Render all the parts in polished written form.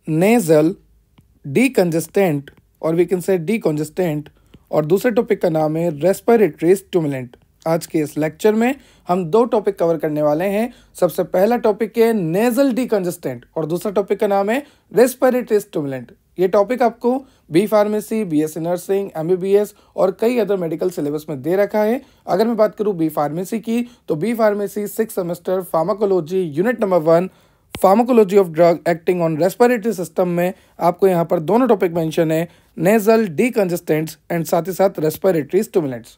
Nasal decongestant और we can से decongestant, और दूसरे टॉपिक का नाम है रेस्पिरेटरी स्टिमुलेंट। आज के इस लेक्चर में हम दो टॉपिक कवर करने वाले हैं। सबसे पहला टॉपिक है नेजल डीकंजेस्टेंट और दूसरा टॉपिक का नाम है रेस्पिरेटरी स्टिमुलेंट। ये टॉपिक आपको B pharmacy, BSc nursing, MBBS और कई अदर मेडिकल सिलेबस में दे रखा है। अगर मैं बात करूँ बी फार्मेसी की, तो B pharmacy 6 semester pharmacology unit number 1 pharmacology of drug acting on respiratory system में आपको यहाँ पर दोनों टॉपिक मेंशन है, नेजल डीकंजेस्टेंट्स एंड साथ ही साथ रेस्पिरेटरी स्टिमुलेंट्स।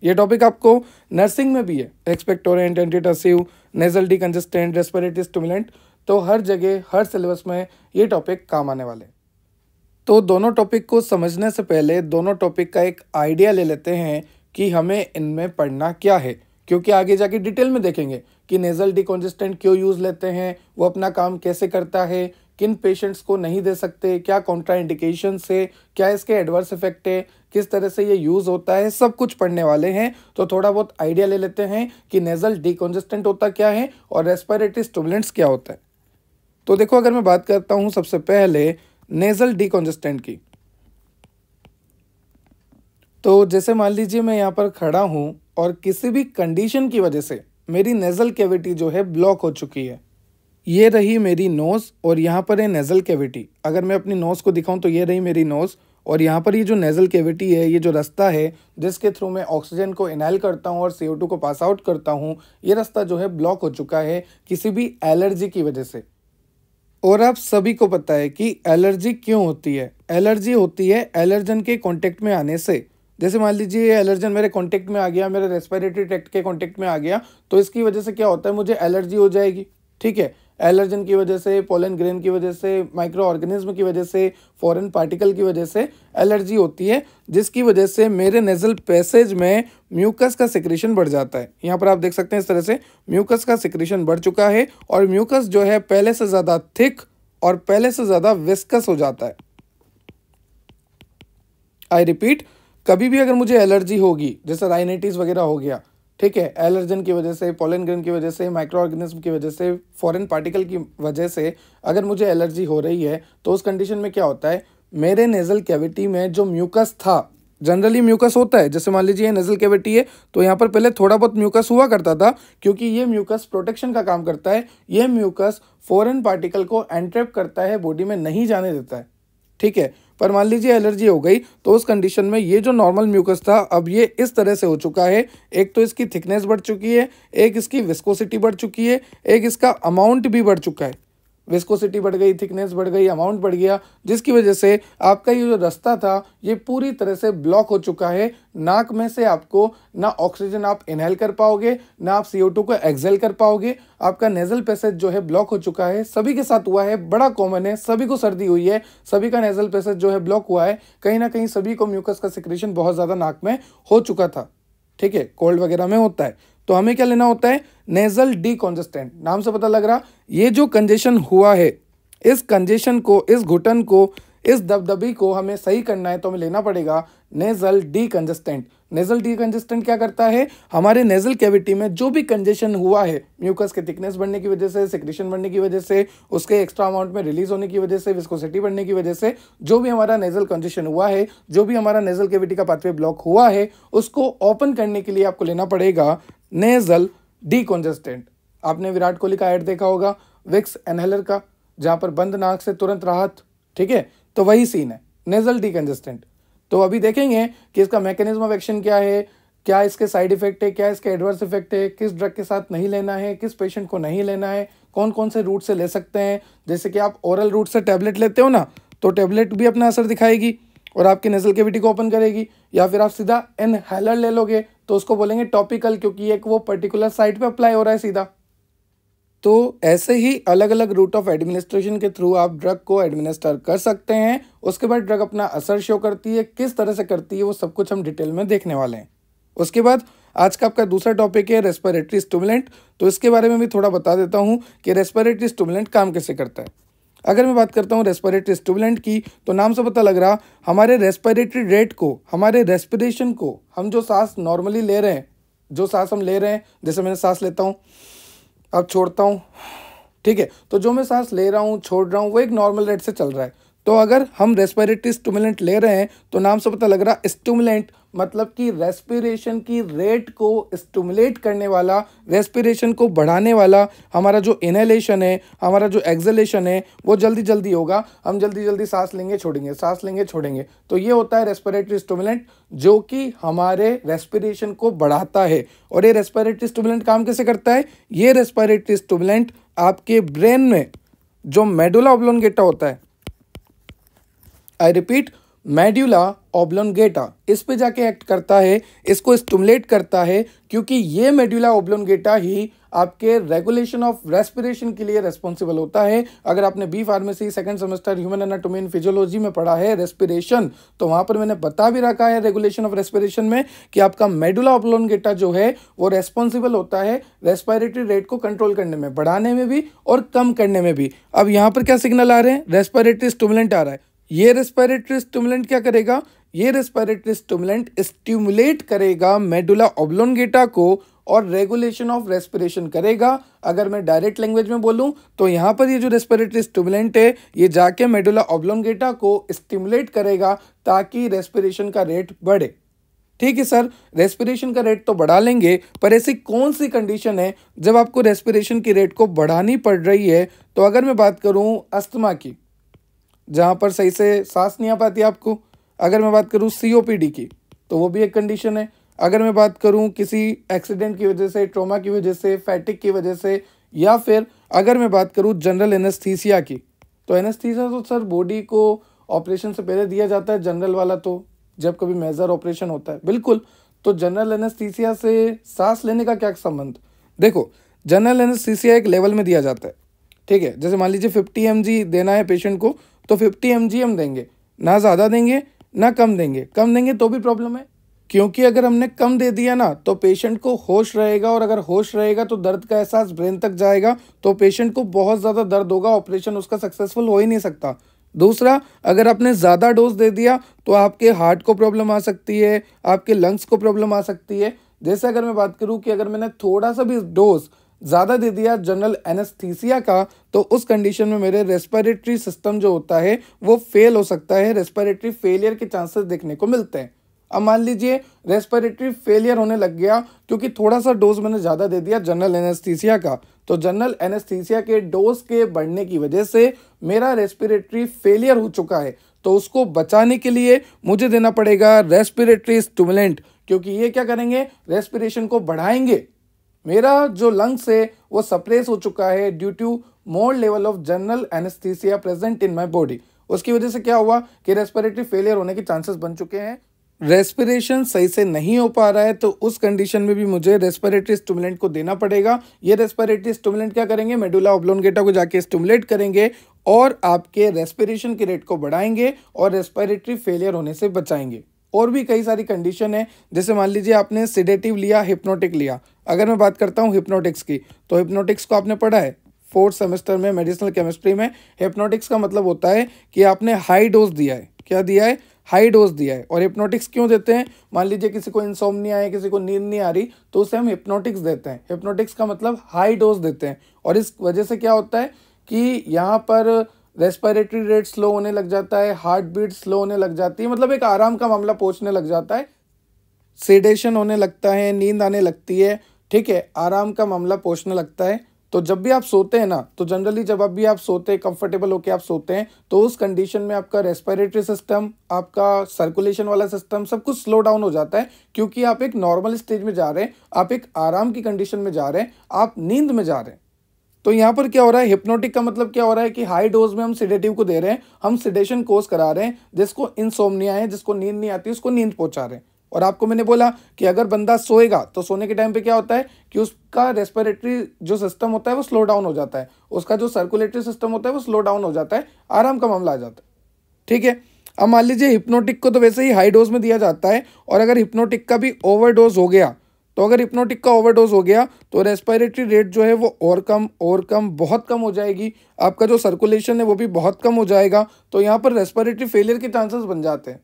ये टॉपिक आपको नर्सिंग में भी है, expectorant, antitussive, nasal decongestant, respiratory stimulant, तो हर जगह हर सिलेबस में ये टॉपिक काम आने वाले। तो दोनों टॉपिक को समझने से पहले दोनों टॉपिक का एक आइडिया ले लेते हैं कि हमें इनमें पढ़ना क्या है, क्योंकि आगे जाके डिटेल में देखेंगे कि नेजल डीकंजेस्टेंट क्यों यूज़ लेते हैं, वो अपना काम कैसे करता है, किन पेशेंट्स को नहीं दे सकते, क्या कॉन्ट्राइंडिकेशन है, क्या इसके एडवर्स इफेक्ट है, किस तरह से ये यूज़ होता है, सब कुछ पढ़ने वाले हैं। तो थोड़ा बहुत आइडिया ले लेते हैं कि नेजल डीकंजेस्टेंट होता क्या है और रेस्पिरेटरी स्टिमुलेंट्स क्या होता है। तो देखो, अगर मैं बात करता हूँ सबसे पहले नेजल डीकंजेस्टेंट की, तो जैसे मान लीजिए मैं यहाँ पर खड़ा हूँ और किसी भी कंडीशन की वजह से मेरी नेजल कैविटी जो है ब्लॉक हो चुकी है। ये रही मेरी नोज़ और यहाँ पर है नेजल कैविटी। अगर मैं अपनी नोज़ को दिखाऊं तो ये रही मेरी नोज़ और यहाँ पर ये जो नेजल कैविटी है, ये जो रास्ता है जिसके थ्रू मैं ऑक्सीजन को इनहेल करता हूँ और CO2 को पास आउट करता हूँ, ये रास्ता जो है ब्लॉक हो चुका है किसी भी एलर्जी की वजह से। और आप सभी को पता है कि एलर्जी क्यों होती है। एलर्जी होती है एलर्जन के कांटेक्ट में आने से। जैसे मान लीजिए ये एलर्जन मेरे कांटेक्ट में आ गया, मेरे रेस्पिरेटरी ट्रैक्ट के कांटेक्ट में आ गया, तो इसकी वजह से क्या होता है, मुझे एलर्जी हो जाएगी। ठीक है, एलर्जन की वजह से, पोलन ग्रेन की वजह से, माइक्रो ऑर्गेनिज्म की वजह से, फॉरेन पार्टिकल की वजह से एलर्जी होती है, जिसकी वजह से मेरे नेजल पैसेज में म्यूकस का सिक्रेशन बढ़ जाता है। यहाँ पर आप देख सकते हैं इस तरह से म्यूकस का सिक्रेशन बढ़ चुका है और म्यूकस जो है पहले से ज़्यादा थिक और पहले से ज़्यादा विस्कस हो जाता है। आई रिपीट, कभी भी अगर मुझे एलर्जी होगी, जैसे राइनाइटिस वगैरह हो गया, ठीक है, एलर्जन की वजह से, पोलन ग्रेन की वजह से, माइक्रो ऑर्गेनिज्म की वजह से, फॉरेन पार्टिकल की वजह से अगर मुझे एलर्जी हो रही है, तो उस कंडीशन में क्या होता है, मेरे नेजल कैविटी में जो म्यूकस था, जनरली म्यूकस होता है, जैसे मान लीजिए ये नेजल कैविटी है तो यहाँ पर पहले थोड़ा बहुत म्यूकस हुआ करता था, क्योंकि ये म्यूकस प्रोटेक्शन का काम करता है। ये म्यूकस फॉरेन पार्टिकल को एंट्रैप करता है, बॉडी में नहीं जाने देता है। ठीक है, पर मान लीजिए एलर्जी हो गई तो उस कंडीशन में ये जो नॉर्मल म्यूकस था, अब ये इस तरह से हो चुका है, एक तो इसकी थिकनेस बढ़ चुकी है, एक इसकी विस्कोसिटी बढ़ चुकी है, एक इसका अमाउंट भी बढ़ चुका है। विस्कोसिटी बढ़ गई, थिकनेस बढ़ गई, अमाउंट बढ़ गया, जिसकी वजह से आपका ये जो रास्ता था ये पूरी तरह से ब्लॉक हो चुका है। नाक में से आपको ना ऑक्सीजन आप इनहेल कर पाओगे, ना आप CO2 को एक्सहेल कर पाओगे। आपका नेजल पैसेज जो है ब्लॉक हो चुका है। सभी के साथ हुआ है, बड़ा कॉमन है, सभी को सर्दी हुई है, सभी का नेजल पैसेज जो है ब्लॉक हुआ है। कहीं ना कहीं सभी को म्यूकस का सिक्रेशन बहुत ज़्यादा नाक में हो चुका था। ठीक है, कोल्ड वगैरह में होता है। तो हमें क्या लेना होता है, नेजल डीकंजेस्टेंट। नाम से पता लग रहा, ये जो कंजेशन हुआ है, इस कंजेशन को, इस घुटन को, इस दबदबी को हमें सही करना है तो हमें लेना पड़ेगा नेजल डीकंजेस्टेंट। नेजल डीकंजेस्टेंट क्या करता है, हमारे नेजल कैविटी में जो भी कंजेशन हुआ है, म्यूकस के थिकनेस बढ़ने की वजह से, सिक्रेशन बढ़ने की वजह से, उसके एक्स्ट्रा अमाउंट में रिलीज होने की वजह से, विस्कोसिटी बढ़ने की वजह से, जो भी हमारा नेजल कंजेशन हुआ है, जो भी हमारा नेजल कैविटी का पाथवे ब्लॉक हुआ है, उसको ओपन करने के लिए आपको लेना पड़ेगा नेजल डीकंजेस्टेंट। आपने विराट कोहली का ऐड देखा होगा विक्स इनहेलर का, जहां पर बंद नाक से तुरंत राहत। ठीक है, तो वही सीन है नेजल डीकंजेस्टेंट। तो अभी देखेंगे कि इसका मैकेनिज्म ऑफ एक्शन क्या है, क्या इसके साइड इफेक्ट है, क्या इसके एडवर्स इफेक्ट है, किस ड्रग के साथ नहीं लेना है, किस पेशेंट को नहीं लेना है, कौन कौन से रूट से ले सकते हैं। जैसे कि आप ओरल रूट से टैबलेट लेते हो ना, तो टैबलेट भी अपना असर दिखाएगी और आपके नेजल कैविटी को ओपन करेगी। या फिर आप सीधा इनहेलर ले लोगे तो उसको बोलेंगे टॉपिकल, क्योंकि एक वो पर्टिकुलर साइट पे अप्लाई हो रहा है सीधा। तो ऐसे ही अलग अलग रूट ऑफ एडमिनिस्ट्रेशन के थ्रू आप ड्रग को एडमिनिस्टर कर सकते हैं। उसके बाद ड्रग अपना असर शो करती है, किस तरह से करती है वो सब कुछ हम डिटेल में देखने वाले हैं। उसके बाद आज का आपका दूसरा टॉपिक है रेस्पिरेटरी स्टिमुलेंट। तो इसके बारे में भी थोड़ा बता देता हूँ कि रेस्पिरेटरी स्टिमुलेंट काम कैसे करता है। अगर मैं बात करता हूँ रेस्पिरेटरी स्टिमुलेंट की, तो नाम से पता लग रहा, हमारे रेस्पिरेटरी रेट को, हमारे रेस्पिरेशन को, हम जो सांस नॉर्मली ले रहे हैं, जो सांस हम ले रहे हैं, जैसे मैंने सांस लेता हूँ, अब छोड़ता हूँ, ठीक है। तो जो मैं सांस ले रहा हूँ छोड़ रहा हूँ वो एक नॉर्मल रेट से चल रहा है। तो अगर हम रेस्पिरेटरी स्टिमुलेंट ले रहे हैं तो नाम से पता लग रहा है स्टिमुलेंट मतलब कि रेस्पिरेशन की रेट को स्टिमुलेट करने वाला, रेस्पिरेशन को बढ़ाने वाला। हमारा जो इनहेलेशन है, हमारा जो एक्सहेलेशन है वो जल्दी जल्दी होगा, हम जल्दी जल्दी सांस लेंगे छोड़ेंगे, सांस लेंगे छोड़ेंगे। तो ये होता है रेस्पिरेटरी स्टिमुलेंट जो कि हमारे रेस्पिरेशन को बढ़ाता है। और ये रेस्पिरेटरी स्टिमुलेंट काम कैसे करता है? ये रेस्पिरेटरी स्टिमुलेंट आपके ब्रेन में जो मेडुला ऑब्लोंगेटा होता है, आई रिपीट, मेडुला ऑब्लोंगेटा, इस पे जाके एक्ट करता है, इसको स्टिमुलेट करता है, क्योंकि ये मेडुला ऑब्लोंगेटा ही आपके रेगुलेशन ऑफ रेस्पिरेशन के लिए रेस्पॉन्सिबल होता है। अगर आपने B pharmacy second semester human anatomy and physiology में पढ़ा है रेस्पिरेशन, तो वहां पर मैंने बता भी रखा है रेगुलेशन ऑफ रेस्पिरेशन में कि आपका मेडुला ऑब्लोंगेटा जो है वो रेस्पॉन्सिबल होता है रेस्पिरेटरी रेट को कंट्रोल करने में, बढ़ाने में भी और कम करने में भी। अब यहाँ पर क्या सिग्नल आ रहे हैं? रेस्पिरेटरी स्टिमुलेंट आ रहा है। ये रेस्पिरेटरी स्टिमुलेंट क्या करेगा? ये रेस्पिरेटरी स्टिमुलेंट स्टिमुलेट करेगा मेडुला ऑब्लोंगेटा को और रेगुलेशन ऑफ रेस्पिरेशन करेगा। अगर मैं डायरेक्ट लैंग्वेज में बोलूं तो यहाँ पर ये जो रेस्पिरेटरी स्टिमुलेंट है ये जाके मेडुला ऑब्लोंगेटा को स्टिमुलेट करेगा ताकि रेस्पिरेशन का रेट बढ़े। ठीक है सर, रेस्पिरेशन का रेट तो बढ़ा लेंगे, पर ऐसी कौन सी कंडीशन है जब आपको रेस्पिरेशन की रेट को बढ़ानी पड़ रही है? तो अगर मैं बात करूं अस्थमा की, जहाँ पर सही से सांस नहीं आ पाती आपको। अगर मैं बात करूँ सीओपीडी की, तो वो भी एक कंडीशन है। अगर मैं बात करूँ किसी एक्सीडेंट की वजह से, ट्रॉमा की वजह से, फैटिक की वजह से, या फिर अगर मैं बात करूँ जनरल एनेस्थीसिया की, तो एनेस्थीसिया तो सर बॉडी को ऑपरेशन से पहले दिया जाता है, जनरल वाला तो जब कभी मेजर ऑपरेशन होता है। बिल्कुल, तो जनरल एनेस्थीसिया से सांस लेने का क्या संबंध? देखो, जनरल एनेस्थीसिया एक लेवल में दिया जाता है, ठीक है। जैसे मान लीजिए 50 mg देना है पेशेंट को, तो 50 mg हम देंगे, ना ज़्यादा देंगे ना कम देंगे। कम देंगे तो भी प्रॉब्लम है, क्योंकि अगर हमने कम दे दिया ना तो पेशेंट को होश रहेगा, और अगर होश रहेगा तो दर्द का एहसास ब्रेन तक जाएगा, तो पेशेंट को बहुत ज़्यादा दर्द होगा, ऑपरेशन उसका सक्सेसफुल हो ही नहीं सकता। दूसरा, अगर आपने ज़्यादा डोज दे दिया तो आपके हार्ट को प्रॉब्लम आ सकती है, आपके लंग्स को प्रॉब्लम आ सकती है। जैसे अगर मैं बात करूँ कि अगर मैंने थोड़ा सा भी डोज ज़्यादा दे दिया जनरल एनेस्थीसिया का, तो उस कंडीशन में मेरे रेस्पिरेटरी सिस्टम जो होता है वो फेल हो सकता है, रेस्पिरेटरी फेलियर के चांसेस देखने को मिलते हैं। अब मान लीजिए रेस्पिरेटरी फेलियर होने लग गया क्योंकि थोड़ा सा डोज मैंने ज़्यादा दे दिया जनरल एनेस्थीसिया का, तो जनरल एनेस्थीसिया के डोज के बढ़ने की वजह से मेरा रेस्पिरेटरी फेलियर हो चुका है, तो उसको बचाने के लिए मुझे देना पड़ेगा रेस्पिरेटरी स्टिमुलेंट, क्योंकि ये क्या करेंगे? रेस्पिरेशन को बढ़ाएंगे। मेरा जो लंग्स है वो सप्रेस हो चुका है due to more level of general anaesthesia present in my body. उसकी वजह से क्या हुआ कि रेस्पिरेटरी फेलियर होने के चांसेस बन चुके हैं, रेस्पिरेशन सही से नहीं हो पा रहा है, तो उस कंडीशन में भी मुझे रेस्पिरेटरी स्टिमुलेंट को देना पड़ेगा। ये रेस्पिरेटरी स्टिमुलेंट क्या करेंगे? मेडुला ऑब्लोंगेटा को जाके स्टिमुलेट करेंगे और आपके रेस्पिरेशन की रेट को बढ़ाएंगे और रेस्पिरेटरी फेलियर होने से बचाएंगे। और भी कई सारी कंडीशन है, जैसे मान लीजिए आपने सिडेटिव लिया, हिप्नोटिक लिया। अगर मैं बात करता हूँ हिप्नोटिक्स की, तो हिप्नोटिक्स को आपने पढ़ा है 4th सेमेस्टर में मेडिसिनल केमिस्ट्री में। हिप्नोटिक्स का मतलब होता है कि आपने हाई डोज दिया है। क्या दिया है? हाई डोज दिया है। और हिप्नोटिक्स क्यों देते हैं? मान लीजिए किसी को इंसोम्निया है, किसी को नींद नहीं आ रही, तो उसे हम हिप्नोटिक्स देते हैं। हिप्नोटिक्स का मतलब हाई डोज देते हैं, और इस वजह से क्या होता है कि यहाँ पर रेस्पिरेटरी रेट स्लो होने लग जाता है, हार्ट बीट स्लो होने लग जाती है, मतलब एक आराम का मामला पहुंचने लग जाता है, सेडेशन होने लगता है, नींद आने लगती है, ठीक है, आराम का मामला पहुंचने लगता है। तो जब भी आप सोते हैं ना, तो जनरली जब भी आप सोते हैं, कंफर्टेबल होकर आप सोते हैं, तो उस कंडीशन में आपका रेस्पिरेटरी सिस्टम, आपका सर्कुलेशन वाला सिस्टम सब कुछ स्लो डाउन हो जाता है, क्योंकि आप एक नॉर्मल स्टेज में जा रहे हैं, आप एक आराम की कंडीशन में जा रहे हैं, आप नींद में जा रहे हैं। तो यहाँ पर क्या हो रहा है? हिप्नोटिक का मतलब क्या हो रहा है कि हाई डोज में हम सिडेटिव को दे रहे हैं, हम सिडेशन कोर्स करा रहे हैं, जिसको इंसोम्निया है, जिसको नींद नहीं आती, उसको नींद पहुंचा रहे हैं। और आपको मैंने बोला कि अगर बंदा सोएगा तो सोने के टाइम पे क्या होता है कि उसका रेस्पिरेटरी जो सिस्टम होता है वो स्लो डाउन हो जाता है, उसका जो सर्कुलेटरी सिस्टम होता है वो स्लो डाउन हो जाता है, आराम का मामला आ जाता है। ठीक है, अब मान लीजिए हिप्नोटिक को तो वैसे ही हाई डोज में दिया जाता है, और अगर हिप्नोटिक का भी ओवरडोज हो गया, तो अगर हिप्नोटिक का ओवरडोज हो गया तो रेस्पिरेटरी रेट जो है वो और कम बहुत कम हो जाएगी, आपका जो सर्कुलेशन है वो भी बहुत कम हो जाएगा, तो यहाँ पर रेस्पिरेटरी फेलियर के चांसेस बन जाते हैं।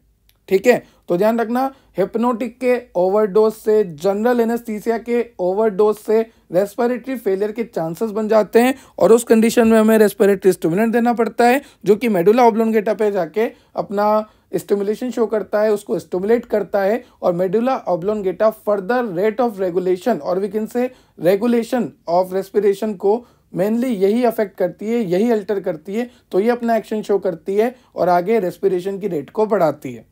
ठीक है, तो ध्यान रखना, हिप्नोटिक के ओवरडोज से, जनरल एनेस्थीसिया के ओवरडोज से रेस्पिरेटरी फेलियर के चांसेस बन जाते हैं और उस कंडीशन में हमें रेस्पिरेटरी स्टिमुलेंट देना पड़ता है जो कि मेडुला ऑब्लोंगेटा पे जाके अपना स्टिमुलेशन शो करता है, उसको स्टिमुलेट करता है और medulla oblongata further rate of regulation और we can say regulation of respiration को मेनली यही अफेक्ट करती है, यही अल्टर करती है। तो ये अपना एक्शन शो करती है और आगे रेस्पिरेशन की रेट को बढ़ाती है।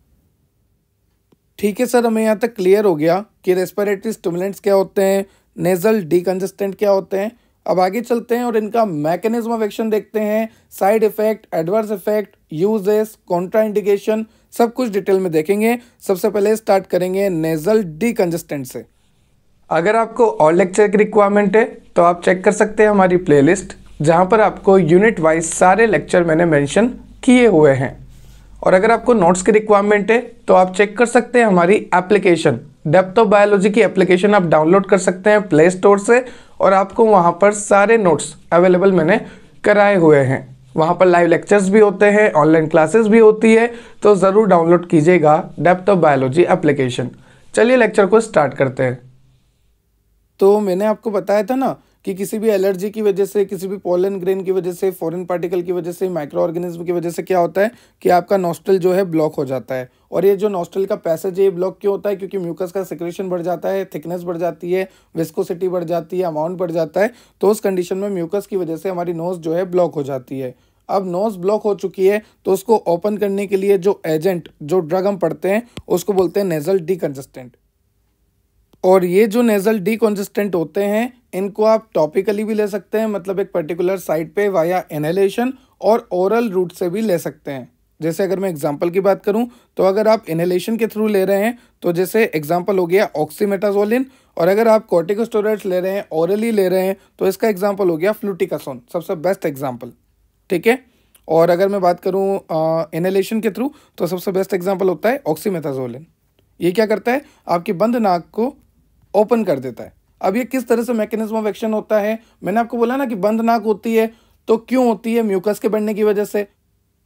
ठीक है सर, हमें यहाँ तक क्लियर हो गया कि रेस्पिरेटरी स्टिमुलेंट्स क्या होते हैं, नेजल डीकंजेस्टेंट क्या होते हैं। अब आगे चलते हैं और इनका मैकेनिज्म ऑफ एक्शन देखते हैं, side effect, adverse effect, uses, contraindication, सब कुछ डिटेल में देखेंगे। सबसे पहले स्टार्ट करेंगे नेजल डीकंजेस्टेंट से। अगर आपको और लेक्चर की रिक्वायरमेंट है तो आप चेक कर सकते हैं हमारी प्लेलिस्ट, जहां पर आपको यूनिट वाइज सारे लेक्चर मैंने मेंशन किए हुए हैं। और अगर आपको नोट्स की रिक्वायरमेंट है तो आप चेक कर सकते हैं हमारी एप्लीकेशन, डेप्थ ऑफ बायोलॉजी की एप्लीकेशन आप डाउनलोड कर सकते हैं प्ले स्टोर से और आपको वहां पर सारे नोट्स अवेलेबल मैंने कराए हुए हैं। वहां पर लाइव लेक्चर्स भी होते हैं, ऑनलाइन क्लासेस भी होती है, तो ज़रूर डाउनलोड कीजिएगा डेप्थ ऑफ बायोलॉजी एप्लीकेशन। चलिए लेक्चर को स्टार्ट करते हैं। तो मैंने आपको बताया था ना कि किसी भी एलर्जी की वजह से, किसी भी पोलन ग्रेन की वजह से, फॉरेन पार्टिकल की वजह से, माइक्रो ऑर्गेनिज्म की वजह से क्या होता है कि आपका नॉस्ट्रल जो है ब्लॉक हो जाता है। और ये जो नॉस्ट्रल का पैसेज है ये ब्लॉक क्यों होता है? क्योंकि म्यूकस का सिक्रेशन बढ़ जाता है, थिकनेस बढ़ जाती है, विस्कोसिटी बढ़ जाती है, अमाउंट बढ़ जाता है। तो उस कंडीशन में म्यूकस की वजह से हमारी नोज जो है ब्लॉक हो जाती है। अब नोज ब्लॉक हो चुकी है तो उसको ओपन करने के लिए जो एजेंट, जो ड्रग हम पढ़ते हैं उसको बोलते हैं नेजल डीकंजेस्टेंट। और ये जो नेजल डीकंजेस्टेंट होते हैं इनको आप टॉपिकली भी ले सकते हैं, मतलब एक पर्टिकुलर साइट पे वाया इनहेलेशन, और ओरल रूट से भी ले सकते हैं। जैसे अगर मैं एग्जांपल की बात करूं तो अगर आप इनहेलेशन के थ्रू ले रहे हैं तो जैसे एग्जांपल हो गया ऑक्सीमेटाजोलिन, और अगर आप कॉर्टिकोस्टेरॉइड्स ले रहे हैं, ओरली ले रहे हैं, तो इसका एग्जांपल हो गया फ्लूटिकासोन, सबसे बेस्ट एग्जांपल। ठीक है। और अगर मैं बात करूं इनहेलेशन के थ्रू तो सबसे बेस्ट एग्जांपल होता है ऑक्सीमेटाजोलिन। ये क्या करता है? आपकी बंद नाक को ओपन कर देता है। अब ये किस तरह से मैकेनिज्म ऑफ एक्शन होता है? मैंने आपको बोला ना कि बंद नाक होती है, तो क्यों होती है? म्यूकस के बढ़ने की वजह से।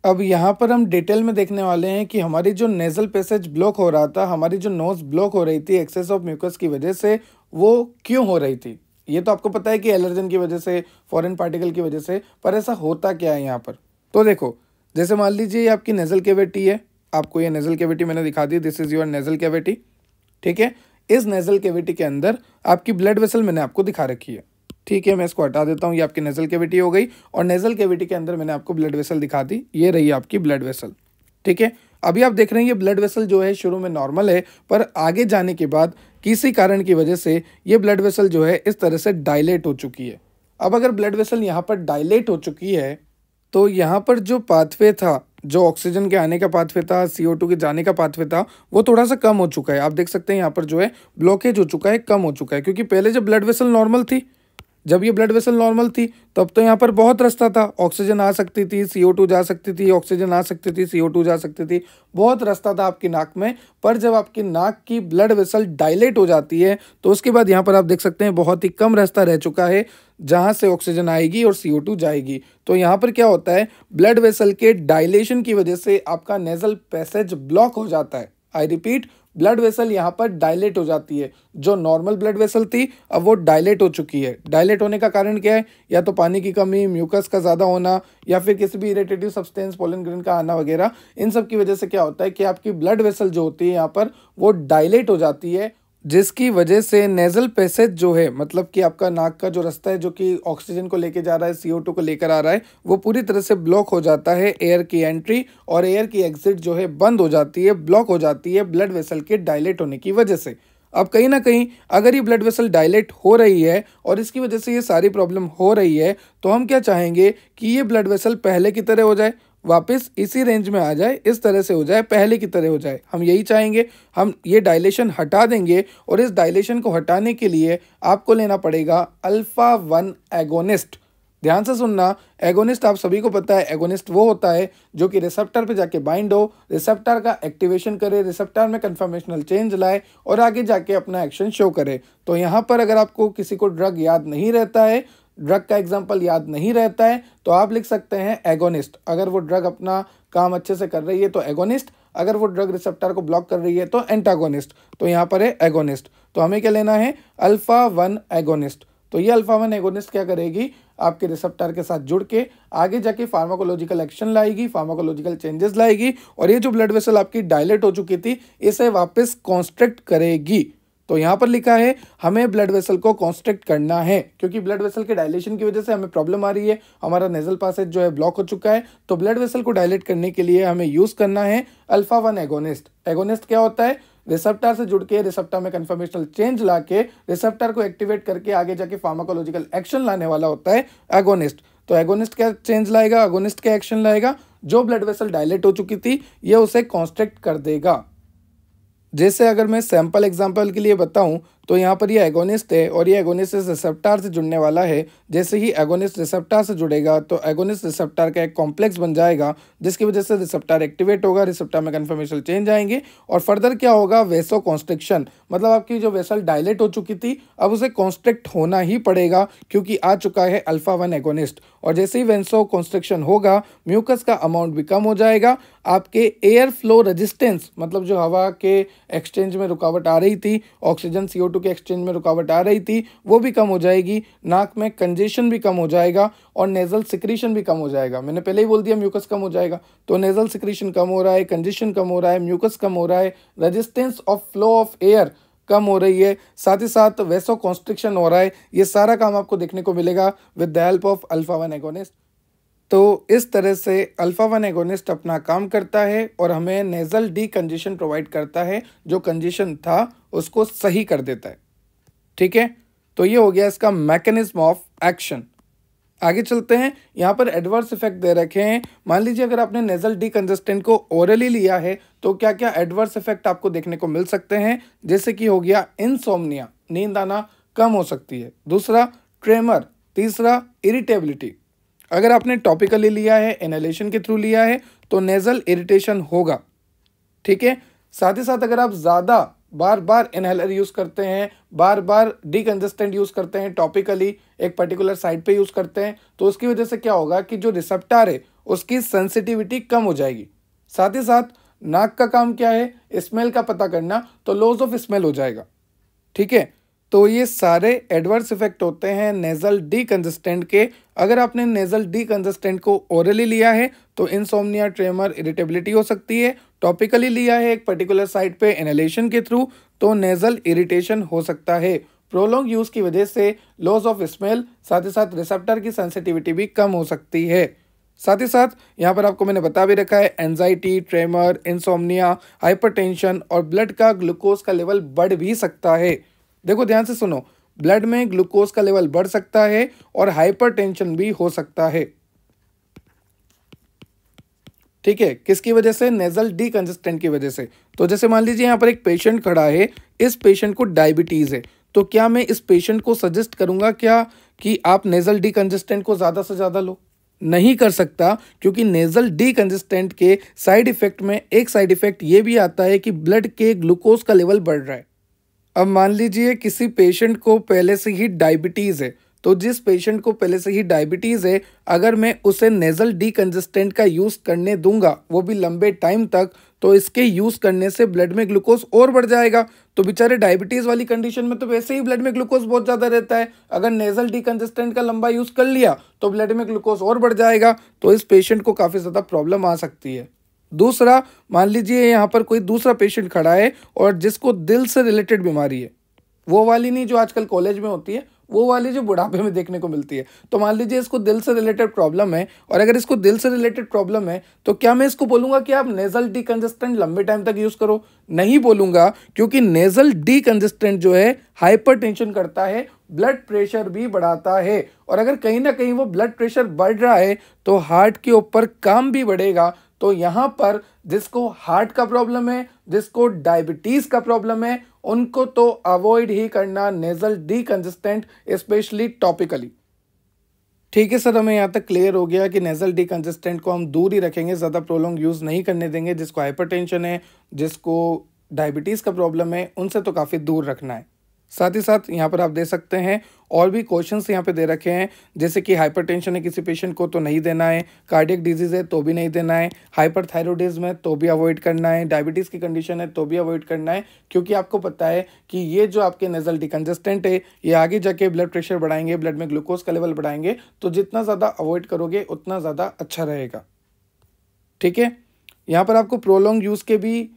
अब यहाँ पर हम डिटेल में देखने वाले हैं कि हमारी जो नेजल पैसेज ब्लॉक हो रहा था, हमारी जो नोज ब्लॉक हो रही थी एक्सेस ऑफ म्यूकस की वजह से, वो क्यों हो रही थी। ये तो आपको पता है कि एलर्जन की वजह से, फॉरेन पार्टिकल की वजह से, पर ऐसा होता क्या है यहाँ पर? तो देखो, जैसे मान लीजिए आपकी नेजल कैविटी है, आपको ये नेजल कैविटी मैंने दिखा दी, this is your nasal cavity. ठीक है। इस नेजल कैविटी के अंदर आपकी ब्लड वेसल मैंने आपको दिखा रखी है। ठीक है, मैं इसको हटा देता हूँ, ये आपकी नेजल कैविटी हो गई और नेजल कैविटी के अंदर मैंने आपको ब्लड वेसल दिखा दी, ये रही आपकी ब्लड वेसल। ठीक है। अभी आप देख रहे हैं ये ब्लड वेसल जो है शुरू में नॉर्मल है, पर आगे जाने के बाद किसी कारण की वजह से ये ब्लड वेसल जो है इस तरह से डायलेट हो चुकी है। अब अगर ब्लड वेसल यहाँ पर डायलेट हो चुकी है तो यहाँ पर जो पाथवे था, जो ऑक्सीजन के आने का पाथवे था, CO2 के जाने का पाथवे था, वो थोड़ा सा कम हो चुका है। आप देख सकते हैं यहाँ पर जो है ब्लॉकेज हो चुका है, कम हो चुका है। क्योंकि पहले जब ब्लड वेसल नॉर्मल थी, जब ये ब्लड वेसल नॉर्मल थी तब तो यहाँ पर बहुत रास्ता था, ऑक्सीजन आ सकती थी, CO2 जा सकती थी, ऑक्सीजन आ सकती थी, CO2 जा सकती थी, बहुत रास्ता था आपकी नाक में। पर जब आपकी नाक की ब्लड वेसल डायलेट हो जाती है तो उसके बाद यहाँ पर आप देख सकते हैं बहुत ही कम रास्ता रह चुका है जहाँ से ऑक्सीजन आएगी और CO2 जाएगी। तो यहाँ पर क्या होता है, ब्लड वेसल के डायलेशन की वजह से आपका नेजल पैसेज ब्लॉक हो जाता है। आई रिपीट, ब्लड वेसल यहाँ पर डायलेट हो जाती है। जो नॉर्मल ब्लड वेसल थी अब वो डायलेट हो चुकी है। डायलेट होने का कारण क्या है? या तो पानी की कमी, म्यूकस का ज़्यादा होना, या फिर किसी भी इरिटेटिव सब्सटेंस, पोलन ग्रेन का आना वगैरह। इन सब की वजह से क्या होता है कि आपकी ब्लड वेसल जो होती है यहाँ पर वो डायलेट हो जाती है, जिसकी वजह से नेजल पैसेज जो है, मतलब कि आपका नाक का जो रास्ता है जो कि ऑक्सीजन को लेके जा रहा है, CO2 को लेकर आ रहा है, वो पूरी तरह से ब्लॉक हो जाता है। एयर की एंट्री और एयर की एग्जिट जो है बंद हो जाती है, ब्लॉक हो जाती है ब्लड वेसल के डायलेट होने की वजह से। अब कहीं ना कहीं अगर ये ब्लड वेसल डायलेट हो रही है और इसकी वजह से ये सारी प्रॉब्लम हो रही है, तो हम क्या चाहेंगे कि ये ब्लड वेसल पहले की तरह हो जाए, वापस इसी रेंज में आ जाए, इस तरह से हो जाए, पहले की तरह हो जाए। हम यही चाहेंगे। हम ये डायलेशन हटा देंगे और इस डायलेशन को हटाने के लिए आपको लेना पड़ेगा अल्फा 1 एगोनिस्ट। ध्यान से सुनना, एगोनिस्ट आप सभी को पता है, एगोनिस्ट वो होता है जो कि रिसेप्टर पे जाके बाइंड हो, रिसेप्टर का एक्टिवेशन करे, रिसेप्टर में कन्फर्मेशनल चेंज लाए और आगे जाके अपना एक्शन शो करे। तो यहाँ पर अगर आपको किसी को ड्रग याद नहीं रहता है, ड्रग का एग्जाम्पल याद नहीं रहता है, तो आप लिख सकते हैं एगोनिस्ट। अगर वो ड्रग अपना काम अच्छे से कर रही है तो एगोनिस्ट, अगर वो ड्रग रिसेप्टर को ब्लॉक कर रही है तो एंटागोनिस्ट, तो यहाँ पर है एगोनिस्ट। तो हमें क्या लेना है, अल्फा 1 एगोनिस्ट। तो ये अल्फा 1 एगोनिस्ट क्या करेगी, आपके रिसेप्टर के साथ जुड़ के आगे जाके फार्माकोलॉजिकल एक्शन लाएगी, फार्माकोलॉजिकल चेंजेस लाएगी, और ये जो ब्लड वेसल आपकी डायलेट हो चुकी थी इसे वापस कॉन्स्ट्रिक्ट करेगी। तो यहाँ पर लिखा है हमें ब्लड वेसल को कॉन्स्ट्रिक्ट करना है, क्योंकि ब्लड वेसल के डायलेशन की वजह से हमें प्रॉब्लम आ रही है, हमारा नेजल पासेज जो है ब्लॉक हो चुका है। तो ब्लड वेसल को डायलेट करने के लिए हमें यूज करना है अल्फा 1 एगोनिस्ट। एगोनिस्ट क्या होता है, रिसेप्टर से जुड़ के रिसेप्टर में कन्फर्मेशनल चेंज लाके रिसेप्टर को एक्टिवेट करके आगे जाके फार्माकोलॉजिकल एक्शन लाने वाला होता है एगोनिस्ट। तो एगोनिस्ट क्या चेंज लाएगा, एगोनिस्ट क्या एक्शन लाएगा, जो ब्लड वेसल डायलेट हो चुकी थी ये उसे कॉन्स्ट्रिक्ट कर देगा। जैसे अगर मैं सैंपल एग्जांपल के लिए बताऊं तो यहाँ पर ये एगोनिस्ट है और ये एगोनिस्ट इस रिसेप्टर से जुड़ने वाला है। जैसे ही एगोनिस्ट रिसेप्टर से जुड़ेगा तो एगोनिस्ट रिसेप्टर का एक कॉम्प्लेक्स बन जाएगा, जिसकी वजह से रिसेप्टर एक्टिवेट होगा, रिसेप्टर में कन्फर्मेशनल चेंज आएंगे और फर्दर क्या होगा, वेसो कॉन्स्ट्रिक्शन, मतलब आपकी जो वेसल डायलेट हो चुकी थी अब उसे कॉन्स्ट्रिक्ट होना ही पड़ेगा क्योंकि आ चुका है अल्फा 1 एगोनिस्ट। और जैसे ही वेसो कॉन्स्ट्रिक्शन होगा म्यूकस का अमाउंट भी कम हो जाएगा, आपके एयर फ्लो रेजिस्टेंस, मतलब जो हवा के एक्सचेंज में रुकावट आ रही थी, ऑक्सीजन CO2 के एक्सचेंज में रुकावट आ रही थी, वो भी कम हो जाएगी, नाक में कंजेशन भी कम हो जाएगा और नेजल सिक्रीशन भी कम हो जाएगा। मैंने पहले ही बोल दिया म्यूकस कम हो जाएगा, तो नेजल सिक्रीशन कम हो रहा है, कंजेशन कम हो रहा है, म्यूकस कम हो रहा है, resistance of flow of air कम हो रही है, साथ ही साथ वेसो कॉन्स्ट्रिक्शन हो रहा है। ये सारा काम आपको देखने को मिलेगा with the help of alpha 1 agonist. तो इस तरह से अल्फा 1 एगोनिस्ट अपना काम करता है और हमें नेजल डीकंजेशन प्रोवाइड करता है, जो कंजेशन था उसको सही कर देता है। ठीक है, तो ये हो गया इसका मैकेनिज्म ऑफ एक्शन। आगे चलते हैं, यहाँ पर एडवर्स इफेक्ट दे रखे हैं। मान लीजिए अगर आपने नेजल डीकंजेस्टेंट को ओरली लिया है तो क्या क्या एडवर्स इफेक्ट आपको देखने को मिल सकते हैं, जैसे कि हो गया इंसोम्निया, नींद आना कम हो सकती है, दूसरा ट्रेमर, तीसरा इरिटेबिलिटी। अगर आपने टॉपिकली लिया है, इनहेलेशन के थ्रू लिया है तो नेजल इरिटेशन होगा। ठीक है, साथ ही साथ अगर आप ज़्यादा बार बार इनहेलर यूज़ करते हैं, बार बार डीकंजेस्टेंट यूज़ करते हैं, टॉपिकली एक पर्टिकुलर साइड पे यूज़ करते हैं, तो उसकी वजह से क्या होगा कि जो रिसेप्टर है उसकी सेंसिटिविटी कम हो जाएगी। साथ ही साथ नाक का काम क्या है, स्मेल का पता करना, तो लॉस ऑफ स्मेल हो जाएगा। ठीक है, तो ये सारे एडवर्स इफेक्ट होते हैं नेजल डीकंजेस्टेंट के। अगर आपने नेजल डीकंजेस्टेंट को ओरली लिया है तो इंसोम्निया, ट्रेमर, इरिटेबिलिटी हो सकती है। टॉपिकली लिया है एक पर्टिकुलर साइट पे इनहेलेशन के थ्रू तो नेजल इरिटेशन हो सकता है। प्रोलॉन्ग यूज की वजह से लॉस ऑफ स्मेल, साथ ही साथ रिसेप्टर की सेंसिटिविटी भी कम हो सकती है। साथ ही साथ यहाँ पर आपको मैंने बता भी रखा है एंजाइटी, ट्रेमर, इंसोम्निया, हाइपरटेंशन और ब्लड का ग्लूकोज का लेवल बढ़ भी सकता है। देखो ध्यान से सुनो, ब्लड में ग्लूकोज का लेवल बढ़ सकता है और हाइपरटेंशन भी हो सकता है। ठीक है, किसकी वजह से, नेजल डीकंजेस्टेंट की वजह से। तो जैसे मान लीजिए यहाँ पर एक पेशेंट खड़ा है, इस पेशेंट को डायबिटीज है, तो क्या मैं इस पेशेंट को सजेस्ट करूंगा क्या कि आप नेजल डीकंजेस्टेंट को ज्यादा से ज्यादा लो? नहीं कर सकता, क्योंकि नेजल डीकंजेस्टेंट के साइड इफेक्ट में एक साइड इफेक्ट ये भी आता है कि ब्लड के ग्लूकोज का लेवल बढ़ रहा है। अब मान लीजिए किसी पेशेंट को पहले से ही डायबिटीज़ है, तो जिस पेशेंट को पहले से ही डायबिटीज़ है अगर मैं उसे नेजल डीकंजेस्टेंट का यूज़ करने दूंगा, वो भी लंबे टाइम तक, तो इसके यूज़ करने से ब्लड में ग्लूकोज और बढ़ जाएगा। तो बेचारे डायबिटीज़ वाली कंडीशन में तो वैसे ही ब्लड में ग्लूकोज बहुत ज़्यादा रहता है, अगर नेजल डीकंजेस्टेंट का लंबा यूज़ कर लिया तो ब्लड में ग्लूकोज और बढ़ जाएगा, तो इस पेशेंट को काफ़ी ज़्यादा प्रॉब्लम आ सकती है। दूसरा, मान लीजिए यहाँ पर कोई दूसरा पेशेंट खड़ा है और जिसको दिल से रिलेटेड बीमारी है, वो वाली नहीं जो आजकल कॉलेज में होती है, वो वाली जो बुढ़ापे में देखने को मिलती है। तो मान लीजिए इसको दिल से रिलेटेड प्रॉब्लम है, और अगर इसको दिल से रिलेटेड प्रॉब्लम है तो क्या मैं इसको बोलूंगा कि आप नेजल डीकंजेस्टेंट लंबे टाइम तक यूज करो? नहीं बोलूंगा, क्योंकि नेजल डीकंजेस्टेंट जो है हाइपरटेंशन करता है, ब्लड प्रेशर भी बढ़ाता है, और अगर कहीं ना कहीं वो ब्लड प्रेशर बढ़ रहा है तो हार्ट के ऊपर काम भी बढ़ेगा। तो यहाँ पर जिसको हार्ट का प्रॉब्लम है, जिसको डायबिटीज का प्रॉब्लम है, उनको तो अवॉइड ही करना नेजल डीकंजेस्टेंट, स्पेशली टॉपिकली। ठीक है सर, हमें यहाँ तक क्लियर हो गया कि नेजल डीकंजेस्टेंट को हम दूर ही रखेंगे, ज़्यादा प्रोलॉन्ग यूज़ नहीं करने देंगे। जिसको हाइपरटेंशन है, जिसको डायबिटीज़ का प्रॉब्लम है, उनसे तो काफ़ी दूर रखना है। साथ ही साथ यहाँ पर आप दे सकते हैं और भी क्वेश्चंस यहाँ पे दे रखे हैं, जैसे कि हाइपरटेंशन है किसी पेशेंट को तो नहीं देना है, कार्डियक डिजीज है तो भी नहीं देना है, हाइपरथायरॉयडिज्म है तो भी अवॉइड करना है, डायबिटीज़ की कंडीशन है तो भी अवॉइड करना है, क्योंकि आपको पता है कि ये जो आपके नेजल डिकंजेस्टेंट है ये आगे जाके ब्लड प्रेशर बढ़ाएंगे, ब्लड में ग्लूकोज का लेवल बढ़ाएंगे, तो जितना ज़्यादा अवॉइड करोगे उतना ज़्यादा अच्छा रहेगा। ठीक है, यहाँ पर आपको प्रोलॉन्ग यूज़ के भी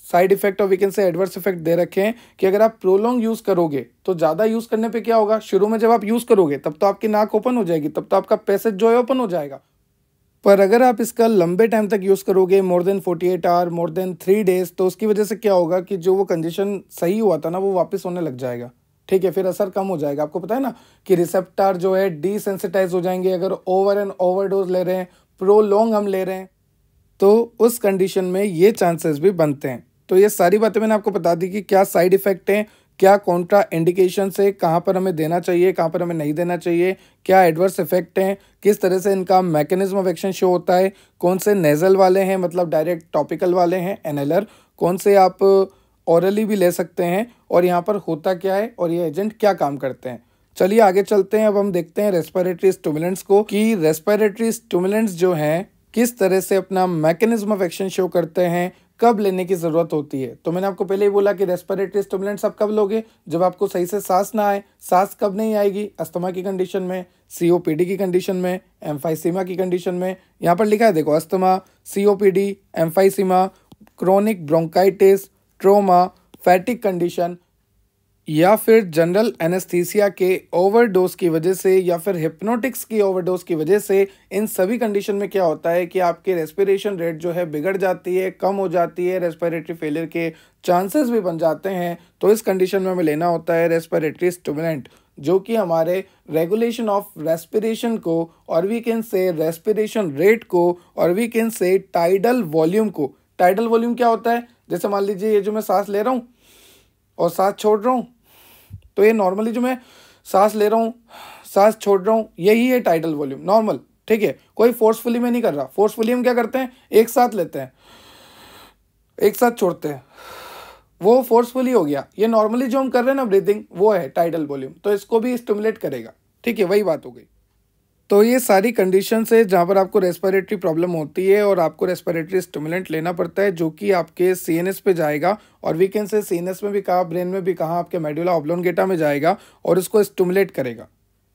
साइड इफेक्ट और we can say adverse effect दे रखे हैं कि अगर आप प्रोलॉन्ग यूज़ करोगे तो ज़्यादा यूज़ करने पे क्या होगा, शुरू में जब आप यूज़ करोगे तब तो आपकी नाक ओपन हो जाएगी, तब तो आपका पैसेज जो है ओपन हो जाएगा। पर अगर आप इसका लंबे टाइम तक यूज़ करोगे, more than 48 hour, more than 3 days, तो उसकी वजह से क्या होगा कि जो वो कंडीशन सही हुआ था ना वो वापस होने लग जाएगा। ठीक है, फिर असर कम हो जाएगा। आपको पता है ना कि रिसेप्टर जो है डिसेंसिटाइज हो जाएंगे अगर ओवर एंड ओवरडोज ले रहे हैं, प्रोलॉन्ग हम ले रहे हैं, तो उस कंडीशन में ये चांसेस भी बनते हैं। तो ये सारी बातें मैंने आपको बता दी कि क्या साइड इफ़ेक्ट हैं, क्या कॉन्ट्रा इंडिकेशंस है, कहाँ पर हमें देना चाहिए, कहाँ पर हमें नहीं देना चाहिए, क्या एडवर्स इफेक्ट हैं, किस तरह से इनका मैकेनिज्म ऑफ एक्शन शो होता है, कौन से नेज़ल वाले हैं मतलब डायरेक्ट टॉपिकल वाले हैं एनएलआर, कौन से आप ऑरली भी ले सकते हैं, और यहाँ पर होता क्या है और ये एजेंट क्या काम करते हैं। चलिए आगे चलते हैं। अब हम देखते हैं रेस्पिरेटरी स्टिमुलेंट्स को कि रेस्पिरेटरी स्टिमुलेंट्स जो हैं किस तरह से अपना मैकेनिज्म ऑफ एक्शन शो करते हैं, कब लेने की ज़रूरत होती है। तो मैंने आपको पहले ही बोला कि रेस्पिरेटरी स्टिमुलेंट्स आप कब लोगे, जब आपको सही से सांस ना आए। सांस कब नहीं आएगी, अस्थमा की कंडीशन में, सीओपीडी की कंडीशन में, एम्फाइसीमा की कंडीशन में। यहाँ पर लिखा है देखो, asthma, COPD, emphysema, chronic bronchitis, trauma, फैटिक condition, या फिर जनरल एनेस्थीसिया के ओवरडोज की वजह से, या फिर हिप्नोटिक्स की ओवरडोज की वजह से। इन सभी कंडीशन में क्या होता है कि आपकी रेस्पिरेशन रेट जो है बिगड़ जाती है, कम हो जाती है, रेस्पिरेटरी फेलियर के चांसेस भी बन जाते हैं। तो इस कंडीशन में हमें लेना होता है रेस्पिरेटरी स्टिमुलेंट, जो कि हमारे रेगुलेशन ऑफ रेस्पिरेशन को, और we can say respiration rate को, और we can say tidal volume को। टाइडल वॉल्यूम क्या होता है, जैसे मान लीजिए ये जो मैं सांस ले रहा हूँ और सांस छोड़ रहा हूँ, तो ये नॉर्मली जो मैं सांस ले रहा हूँ, सांस छोड़ रहा हूँ, यही है टाइडल वॉल्यूम नॉर्मल। ठीक है, कोई फोर्सफुली में नहीं कर रहा। फोर्सफुली हम क्या करते हैं, एक साथ लेते हैं, एक साथ छोड़ते हैं, वो फोर्सफुली हो गया। ये नॉर्मली जो हम कर रहे हैं ना ब्रीथिंग, वो है टाइडल वॉल्यूम, तो इसको भी स्टिमुलेट करेगा। ठीक है, वही बात हो गई। तो ये सारी कंडीशंस है जहाँ पर आपको रेस्पिरेटरी प्रॉब्लम होती है और आपको रेस्पिरेटरी स्टिमुलेंट लेना पड़ता है, जो कि आपके सीएनएस पे जाएगा, और वी कैन से सीएनएस में भी कहा, ब्रेन में भी कहा, आपके मेडुला ऑब्लोंगेटा में जाएगा और इसको स्टिमुलेट करेगा।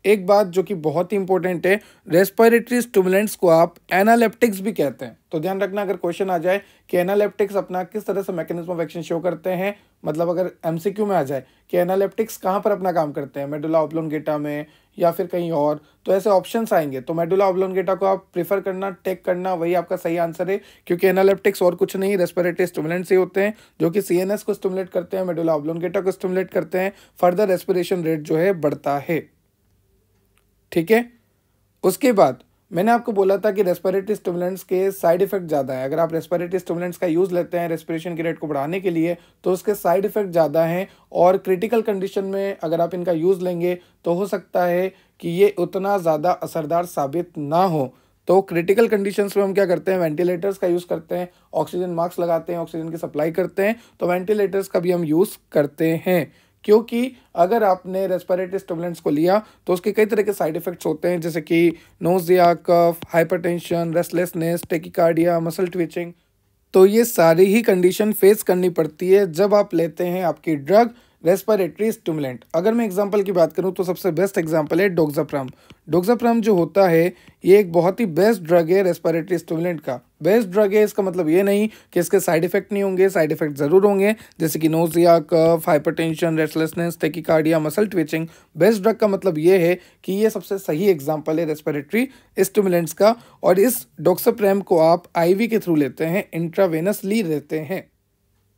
एक बात जो कि बहुत ही इंपॉर्टेंट है, रेस्पिरेटरी स्टिमुलेंट्स को आप एनालेप्टिक्स भी कहते हैं। तो ध्यान रखना, अगर क्वेश्चन आ जाए कि एनालेप्टिक्स अपना किस तरह से मैकेनिज्म ऑफ एक्शन शो करते हैं, मतलब अगर एमसीक्यू में आ जाए कि एनालेप्टिक्स कहाँ पर अपना काम करते हैं, मेडुला ऑब्लोंगेटा में या फिर कहीं और, तो ऐसे ऑप्शंस आएंगे। तो मेडुला ऑब्लोंगेटा को आप प्रीफर करना, टेक करना, वही आपका सही आंसर है, क्योंकि एनालेप्टिक्स और कुछ नहीं, रेस्पिरेटरी स्टिमुलेंट्स ही होते हैं जो कि सीएनएस को स्टिमुलेट करते हैं, मेडुला ऑब्लोंगेटा को स्टिमुलेट करते हैं, फर्दर रेस्पिरेशन रेट जो है बढ़ता है। ठीक है, उसके बाद मैंने आपको बोला था कि रेस्पिरेटरी स्टिमुलेंट्स के साइड इफेक्ट ज़्यादा है। अगर आप रेस्पिरेटरी स्टिमुलेंट्स का यूज़ लेते हैं रेस्पिरेशन की रेट को बढ़ाने के लिए, तो उसके साइड इफेक्ट ज़्यादा हैं, और क्रिटिकल कंडीशन में अगर आप इनका यूज़ लेंगे तो हो सकता है कि ये उतना ज़्यादा असरदार साबित ना हो। तो क्रिटिकल कंडीशंस में हम क्या करते हैं, वेंटिलेटर्स का यूज़ करते हैं, ऑक्सीजन मास्क लगाते हैं, ऑक्सीजन की सप्लाई करते हैं, तो वेंटिलेटर्स का भी हम यूज़ करते हैं। क्योंकि अगर आपने रेस्पिरेटरी स्टिमुलेंट्स को लिया तो उसके कई तरह के साइड इफेक्ट्स होते हैं, जैसे कि nausea, cough, hypertension, restlessness, tachycardia, muscle twitching. तो ये सारी ही कंडीशन फेस करनी पड़ती है जब आप लेते हैं आपकी ड्रग रेस्पिरेटरी स्टिमुलेंट। अगर मैं एग्जांपल की बात करूं तो सबसे बेस्ट एग्जांपल है डोक्साप्राम। डोक्साप्राम जो होता है ये एक बहुत ही बेस्ट ड्रग है रेस्पिरेटरी स्टिमुलेंट का। बेस्ट ड्रग है इसका मतलब ये नहीं कि इसके साइड इफेक्ट नहीं होंगे, साइड इफेक्ट ज़रूर होंगे, जैसे कि nausea, cough, hypertension, restlessness, tachycardia, muscle twitching. Best drug का मतलब ये है कि ये सबसे सही एग्जाम्पल है रेस्पिरेटरी स्टिमुलेंट्स का, और इस डोक्साप्राम को आप आईवी के थ्रू लेते हैं, इंट्रावेनसली लेते हैं।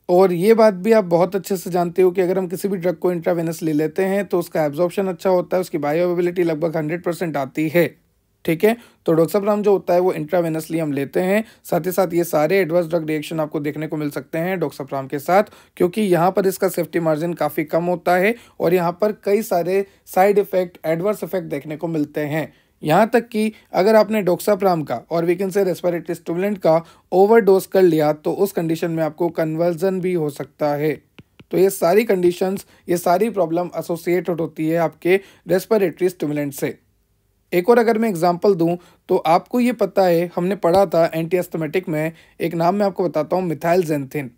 और ये बात भी आप बहुत अच्छे से जानते हो कि अगर हम किसी भी ड्रग को इंट्रावेनस ले लेते हैं तो उसका एब्जॉर्प्शन अच्छा होता है, उसकी बायोअवेलेबिलिटी लगभग 100% आती है। ठीक है, तो डोक्साप्राम जो होता है वो इंट्रावेनसली हम लेते हैं। साथ ही साथ ये सारे एडवर्स ड्रग रिएक्शन आपको देखने को मिल सकते हैं डोक्साप्राम के साथ, क्योंकि यहाँ पर इसका सेफ्टी मार्जिन काफ़ी कम होता है और यहाँ पर कई सारे साइड इफेक्ट, एडवर्स इफेक्ट देखने को मिलते हैं। यहाँ तक कि अगर आपने डोक्साप्राम का और we can say respiratory stimulant का ओवरडोज कर लिया तो उस कंडीशन में आपको कन्वर्जन भी हो सकता है। तो ये सारी कंडीशंस, ये सारी प्रॉब्लम एसोसिएटेड होती है आपके रेस्पिरेटरी स्टिमुलेंट से। एक और अगर मैं एग्जांपल दूं तो आपको ये पता है, हमने पढ़ा था एंटी एस्थमेटिक में, एक नाम मैं आपको बताता हूँ, मिथाइलजेंथिन।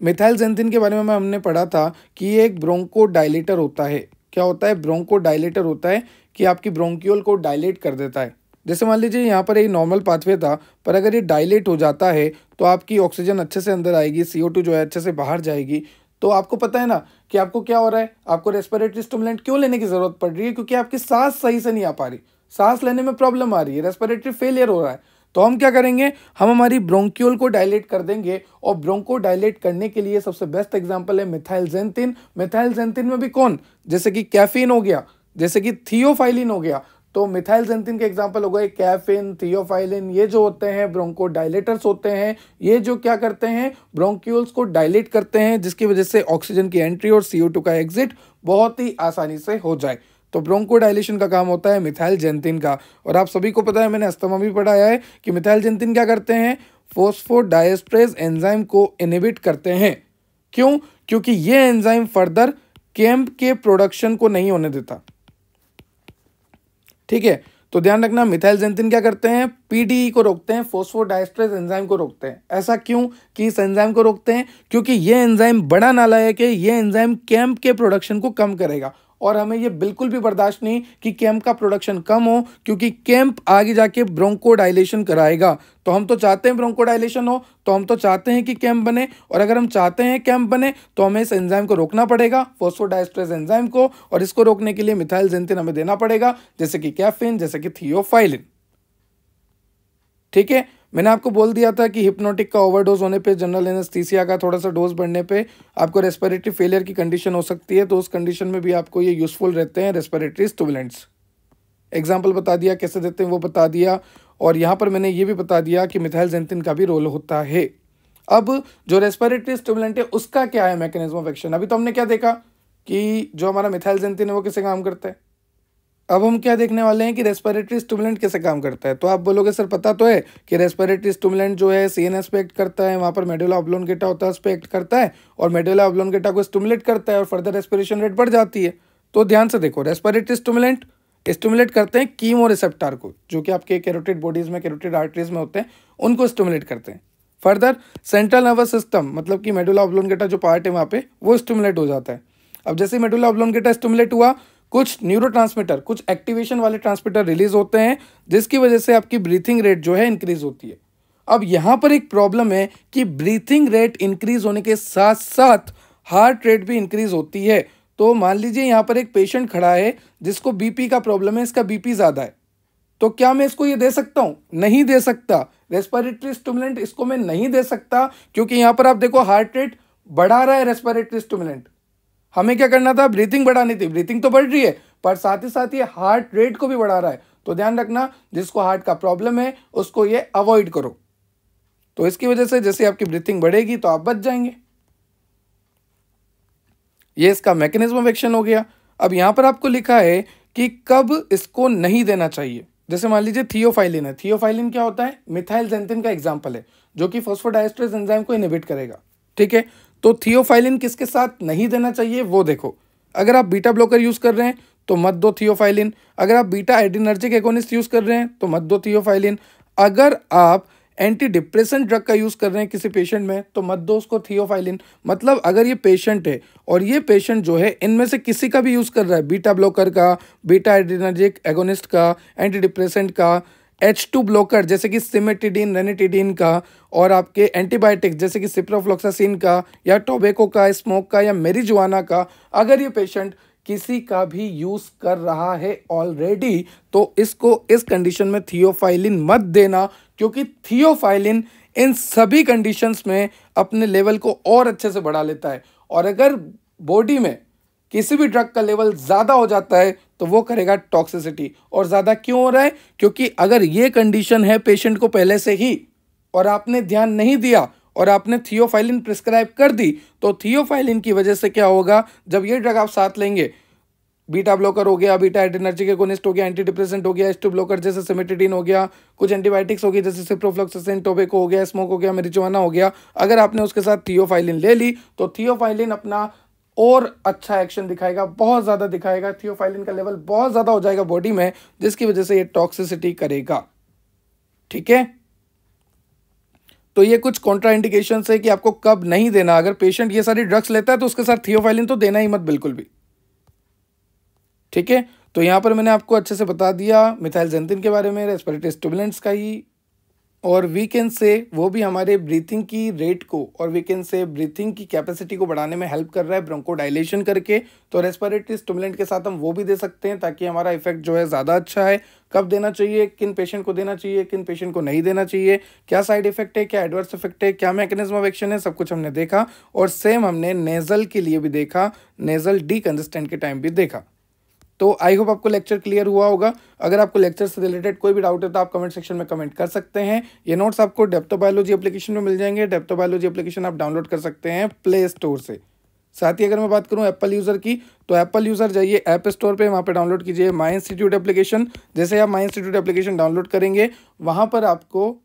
मिथाइलजेंथिन के बारे में हमने पढ़ा था कि ये एक ब्रोंकोडाइलेटर होता है। क्या होता है? ब्रोंकोडाइलेटर होता है कि आपकी ब्रोंकियोल को डायलेट कर देता है। जैसे मान लीजिए यहाँ पर एक नॉर्मल पाथवे था, पर अगर ये डायलेट हो जाता है तो आपकी ऑक्सीजन अच्छे से अंदर आएगी, CO2 जो है अच्छे से बाहर जाएगी। तो आपको पता है ना कि आपको क्या हो रहा है, आपको रेस्पिरेटरी स्टिमुलेंट क्यों लेने की जरूरत पड़ रही है? क्योंकि आपकी सांस सही से नहीं आ पा रही, सांस लेने में प्रॉब्लम आ रही है, रेस्पिरेटरी फेलियर हो रहा है। तो हम क्या करेंगे, हम हमारी ब्रोंकियोल को डायलेट कर देंगे, और ब्रोंको डायलेट करने के लिए सबसे बेस्ट एग्जांपल है मिथाइलजेंथिन। मिथाइलजेंथिन में भी कौन, जैसे कि कैफीन हो गया, जैसे कि थियोफाइलिन हो गया। तो मिथाइलजेंथिन के एग्जांपल हो गए कैफीन, थियोफाइलिन, ये जो होते हैं ब्रोंको डायलेटर्स होते हैं। ये जो क्या करते हैं, ब्रोंक्यूल्स को डायलेट करते हैं, जिसकी वजह से ऑक्सीजन की एंट्री और CO2 का एग्जिट बहुत ही आसानी से हो जाए। तो ब्रोंको डायलेशन का काम होता है मिथाइलजेंथिन का। और आप सभी को पता है, मैंने अस्थमा भी पढ़ाया है कि मिथाइलजेंथिन क्या करते हैं, फोस्फोडाइएस्ट्रेज एंजाइम को इनहिबिट करते हैं। क्यों? क्योंकि ये एंजाइम फर्दर केम्प के प्रोडक्शन को नहीं होने देता। ठीक है, तो ध्यान रखना, मिथाइलजेंथिन क्या करते हैं, PDE को रोकते हैं, फोस्फोडाइएस्ट्रेज एंजाइम को रोकते हैं। ऐसा क्यों कि इस एंजाइम को रोकते हैं? क्योंकि ये एंजाइम बड़ा नालायक है, ये एंजाइम केम्प के प्रोडक्शन को कम करेगा। और हमें ये बिल्कुल भी बर्दाश्त नहीं कि केम्प का प्रोडक्शन कम हो, क्योंकि केम्प आगे जाके ब्रोंकोडाइलेशन कराएगा। तो हम तो चाहते हैं ब्रोंकोडाइलेशन हो, तो हम तो चाहते हैं कि केम्प बने, और अगर हम चाहते हैं केम्प बने तो हमें इस एंजाइम को रोकना पड़ेगा, फोस्फोडाइएस्ट्रेज एंजाइम को। और इसको रोकने के लिए मिथाइलजेंथिन हमें देना पड़ेगा, जैसे कि कैफीन, जैसे कि थियोफाइलिन। ठीक है, मैंने आपको बोल दिया था कि हिप्नोटिक का ओवरडोज होने पे, जनरल एनेस्थीसिया का थोड़ा सा डोज बढ़ने पे आपको रेस्पिरेटरी फेलियर की कंडीशन हो सकती है। तो उस कंडीशन में भी आपको ये यूजफुल रहते हैं रेस्पिरेटरी स्टिमुलेंट्स। एग्जाम्पल बता दिया, कैसे देते हैं वो बता दिया, और यहाँ पर मैंने ये भी बता दिया कि मिथाइलजेंथिन का भी रोल होता है। अब जो रेस्पिरेटरी स्टिमुलेंट है उसका क्या है मैकेनिज्म ऑफ एक्शन? अभी तो हमने क्या देखा कि जो हमारा मिथाइलजेंथिन है वो कैसे काम करता है। अब हम क्या देखने वाले हैं कि रेस्पिरेटरी स्टिमुलेंट कैसे काम करता है। तो आप बोलोगे सर पता तो है कि रेस्पिरेटरी स्टिमुलेंट जो है CNS पे एक्ट करता है, वहाँ पर मेडुला ऑब्लोंगेटा होता है, उस पर एक्ट करता है, और मेडुला ऑब्लोंगेटा को स्टिमुलेट करता है, और फर्दर रेस्पिरेशन रेट बढ़ जाती है। तो ध्यान से देखो, रेस्पिरेटरी स्टिमुलेंट स्टिमुलेट करते हैं कीमो रिसेप्टर को, जो कि आपके कैरोटिड बॉडीज में, कैरोटिड आर्टरीज में होते हैं, उनको स्टिमुलेट करते हैं। फर्दर सेंट्रल नर्वस सिस्टम, मतलब कि मेडुला ऑब्लोंगेटा जो पार्ट है वहाँ पे, वो स्टिमुलेट हो जाता है। अब जैसे मेडुला ऑब्लोंगेटा स्टिमुलेट हुआ, कुछ न्यूरोट्रांसमीटर, कुछ एक्टिवेशन वाले ट्रांसमीटर रिलीज होते हैं, जिसकी वजह से आपकी ब्रीथिंग रेट जो है इंक्रीज होती है। अब यहाँ पर एक प्रॉब्लम है कि ब्रीथिंग रेट इंक्रीज होने के साथ साथ हार्ट रेट भी इंक्रीज होती है। तो मान लीजिए यहाँ पर एक पेशेंट खड़ा है जिसको BP का प्रॉब्लम है, इसका BP ज़्यादा है, तो क्या मैं इसको ये दे सकता हूँ? नहीं दे सकता। रेस्पिरेटरी स्टिमुलेंट इसको मैं नहीं दे सकता, क्योंकि यहाँ पर आप देखो हार्ट रेट बढ़ा रहा है रेस्पिरेटरी स्टिमुलेंट। हमें क्या करना था? ब्रीथिंग बढ़ानी थी। ब्रीथिंग तो बढ़ रही है, पर साथ ही साथ ये हार्ट रेट को भी बढ़ा रहा है। तो ध्यान रखना, जिसको हार्ट का प्रॉब्लम है उसको ये अवॉइड करो। तो इसकी वजह से जैसे आपकी ब्रीथिंग बढ़ेगी तो आप बच जाएंगे। ये इसका मैकेनिज्म ऑफ एक्शन हो गया। अब यहाँ पर आपको लिखा है कि कब इसको नहीं देना चाहिए। जैसे मान लीजिए थियोफाइलिन है। थियोफाइलिन क्या होता है? मिथाइलजेंथिन का एग्जाम्पल है, जो कि फोस्फोडाइएस्ट्रेज एंजाइम को इनहिबिट करेगा। ठीक है, तो थियोफाइलिन किसके साथ नहीं देना चाहिए वो देखो। अगर आप बीटा ब्लॉकर यूज कर रहे हैं तो मत दो थियोफाइलिन। अगर आप बीटा एड्रीनर्जिक एगोनिस्ट यूज कर रहे हैं तो मत दो थियोफाइलिन। अगर आप एंटी डिप्रेसेंट ड्रग का यूज कर रहे हैं किसी पेशेंट में तो मत दो उसको थियोफाइलिन। मतलब अगर ये पेशेंट है और ये पेशेंट जो है इनमें से किसी का भी यूज कर रहा है, बीटा ब्लॉकर का, बीटा एड्रीनर्जिक एगोनिस्ट का, एंटी डिप्रेसेंट का, H2 ब्लॉकर जैसे कि सिमेटिडीन, रेनिटिडीन का, और आपके एंटीबायोटिक्स जैसे कि सिप्रोफ्लॉक्सासिन का, या टोबैको का, स्मोक का, या मैरिजुआना का, अगर ये पेशेंट किसी का भी यूज कर रहा है ऑलरेडी तो इसको इस कंडीशन में थियोफाइलिन मत देना, क्योंकि थियोफाइलिन इन सभी कंडीशंस में अपने लेवल को और अच्छे से बढ़ा लेता है। और अगर बॉडी में किसी भी ड्रग का लेवल ज़्यादा हो जाता है तो वो करेगा टॉक्सिसिटी। और ज़्यादा क्यों हो रहा है? क्योंकि अगर ये कंडीशन है पेशेंट को पहले से ही और आपने ध्यान नहीं दिया और आपने थियोफाइलिन प्रिस्क्राइब कर दी, तो थियोफाइलिन की वजह से क्या होगा, जब ये ड्रग आप साथ लेंगे बीटा ब्लॉकर हो गया, बीटा एड्रेनर्जिक एगोनिस्ट हो गया, एंटी डिप्रेसेंट हो गया, H2 ब्लॉकर जैसे सिमेटिडिन हो गया, कुछ एंटीबायोटिक्स हो गई जैसे सिप्रोफ्लॉक्सासिन, टोबैको हो गया, स्मोक हो गया, marijuana हो गया। अगर आपने उसके साथ थियोफाइलिन ले ली तो थियोफाइलिन अपना और अच्छा एक्शन दिखाएगा, बहुत ज़्यादा दिखाएगा। थियोफाइलिन का लेवल बहुत ज़्यादा हो जाएगा बॉडी में, जिसकी वजह से ये टॉक्सिसिटी करेगा। ठीक है, तो ये कुछ कॉन्ट्रा इंडिकेशन है कि आपको कब नहीं देना। अगर पेशेंट ये सारी ड्रग्स लेता है तो उसके साथ थियोफाइलिन तो देना ही मत बिल्कुल भी। ठीक है, तो यहां पर मैंने आपको अच्छे से बता दिया मिथाइलजेंथिन के बारे में, रेस्पिरेटरी स्टिमुलेंट्स का ही, और वी कैन से वो भी हमारे ब्रीथिंग की रेट को और वी कैन से ब्रीथिंग की कैपेसिटी को बढ़ाने में हेल्प कर रहा है ब्रोंकोडाइलेशन करके। तो रेस्पिरेटरी स्टिमुलेंट के साथ हम वो भी दे सकते हैं ताकि हमारा इफेक्ट जो है ज़्यादा अच्छा है। कब देना चाहिए, किन पेशेंट को देना चाहिए, किन पेशेंट को नहीं देना चाहिए, क्या साइड इफेक्ट है, क्या एडवर्स इफेक्ट है, क्या मैकेनिज्म ऑफ एक्शन है, सब कुछ हमने देखा। और सेम हमने नेजल के लिए भी देखा, नेजल डीकंजेस्टेंट के टाइम भी देखा। तो आई होप आपको लेक्चर क्लियर हुआ होगा। अगर आपको लेक्चर से रिलेटेड कोई भी डाउट है तो आप कमेंट सेक्शन में कमेंट कर सकते हैं। ये नोट्स आपको डेप्टोबायोलॉजी एप्लीकेशन में मिल जाएंगे। डेप्टोबायोलॉजी एप्लीकेशन आप डाउनलोड कर सकते हैं प्ले स्टोर से। साथ ही अगर मैं बात करूं एप्पल यूज़र की, तो एप्पल यूज़र जाइए ऐप स्टोर पे, वहाँ पे डाउनलोड कीजिए माई इंस्टीट्यूट एप्लीकेशन। जैसे आप माई इंस्टीट्यूट एप्लीकेशन डाउनलोड करेंगे, वहाँ पर आपको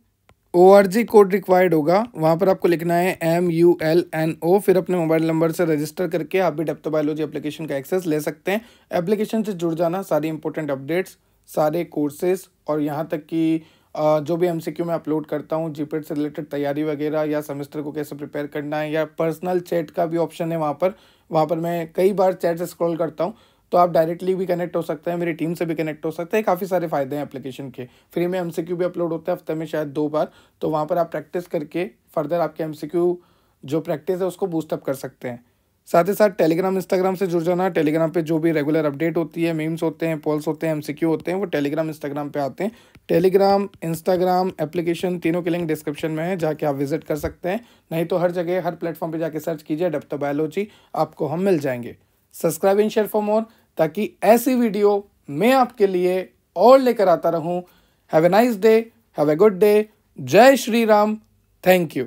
ORG कोड रिक्वायर्ड होगा। वहाँ पर आपको लिखना है MULNO, फिर अपने मोबाइल नंबर से रजिस्टर करके आप भी डेप्टोबायोलॉजी एप्लीकेशन का एक्सेस ले सकते हैं। एप्लीकेशन से जुड़ जाना, सारी इंपॉर्टेंट अपडेट्स, सारे कोर्सेज और यहाँ तक कि जो भी MCQ मैं अपलोड करता हूँ, जीपेट से रिलेटेड तैयारी वगैरह, या सेमेस्टर को कैसे प्रिपेयर करना है, या पर्सनल चैट का भी ऑप्शन है वहाँ पर मैं कई बार चैट से स्क्रॉल करता हूँ, तो आप डायरेक्टली भी कनेक्ट हो सकते हैं, मेरी टीम से भी कनेक्ट हो सकते हैं। काफ़ी सारे फायदे हैं एप्लीकेशन के। फ्री में MCQ भी अपलोड होता है हफ्ते में शायद 2 बार, तो वहाँ पर आप प्रैक्टिस करके फर्दर आपके MCQ जो प्रैक्टिस है उसको बूस्टअप कर सकते हैं। साथ ही साथ टेलीग्राम इंस्टाग्राम से जुड़ जाना। टेलीग्राम पे जो भी रेगुलर अपडेट होती है, मीम्स होते हैं, पोल्स होते हैं, MCQ होते हैं, वो टेलीग्राम इंस्टाग्राम पे आते हैं। टेलीग्राम, इंस्टाग्राम, एप्लीकेशन, तीनों के लिंक डिस्क्रिप्शन में है, जाके आप विजिट कर सकते हैं। नहीं तो हर जगह, हर प्लेटफॉर्म पे जाके सर्च कीजिए डेप्टोबायोलॉजी, आपको हम मिल जाएंगे। Subscribe and share for more, ताकि ऐसी वीडियो मैं आपके लिए और लेकर आता रहूं। Have a nice day, have a good day. जय श्री राम। Thank you.